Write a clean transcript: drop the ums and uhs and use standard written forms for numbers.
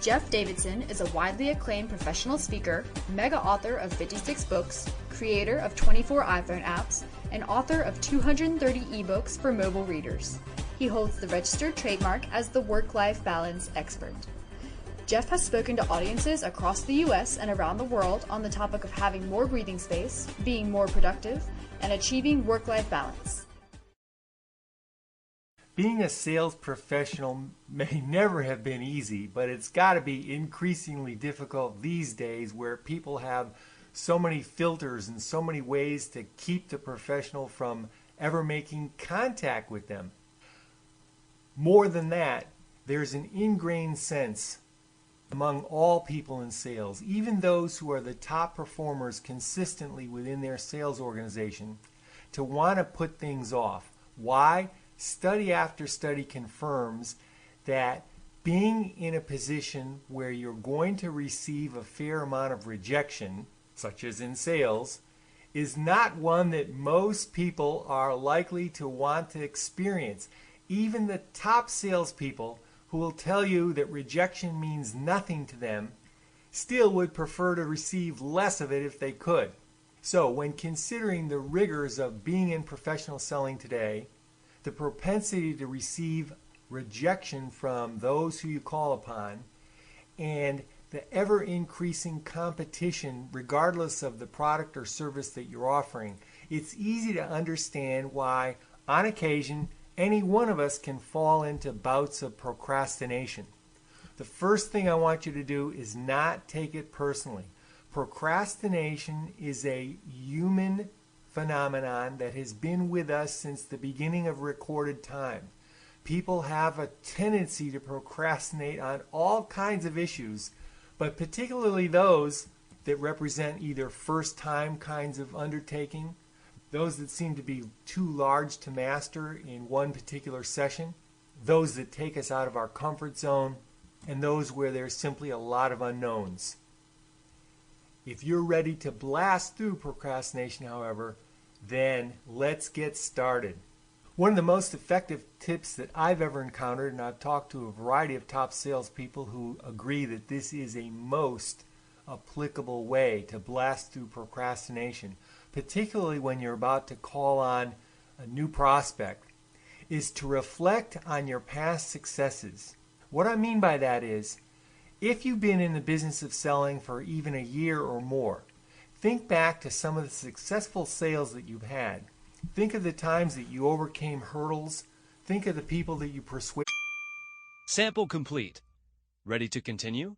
Jeff Davidson is a widely acclaimed professional speaker, mega author of 56 books, creator of 24 iPhone apps, and author of 230 ebooks for mobile readers. He holds the registered trademark as the work-life balance expert. Jeff has spoken to audiences across the US and around the world on the topic of having more breathing space, being more productive, and achieving work-life balance. Being a sales professional may never have been easy, but it's got to be increasingly difficult these days where people have so many filters and so many ways to keep the professional from ever making contact with them. More than that, there's an ingrained sense among all people in sales, even those who are the top performers consistently within their sales organization, to want to put things off. Why? Study after study confirms that being in a position where you're going to receive a fair amount of rejection, such as in sales, is not one that most people are likely to want to experience. Even the top salespeople, who will tell you that rejection means nothing to them, still would prefer to receive less of it if they could. So when considering the rigors of being in professional selling today, the propensity to receive rejection from those who you call upon, and the ever-increasing competition regardless of the product or service that you're offering, it's easy to understand why, on occasion, any one of us can fall into bouts of procrastination. The first thing I want you to do is not take it personally. Procrastination is a human phenomenon that has been with us since the beginning of recorded time. People have a tendency to procrastinate on all kinds of issues, but particularly those that represent either first-time kinds of undertaking, those that seem to be too large to master in one particular session, those that take us out of our comfort zone, and those where there's simply a lot of unknowns. If you're ready to blast through procrastination, however, then let's get started. One of the most effective tips that I've ever encountered, and I've talked to a variety of top salespeople who agree that this is a most applicable way to blast through procrastination, particularly when you're about to call on a new prospect, is to reflect on your past successes. What I mean by that is, if you've been in the business of selling for even a year or more, think back to some of the successful sales that you've had. Think of the times that you overcame hurdles. Think of the people that you persuaded. Sample complete. Ready to continue?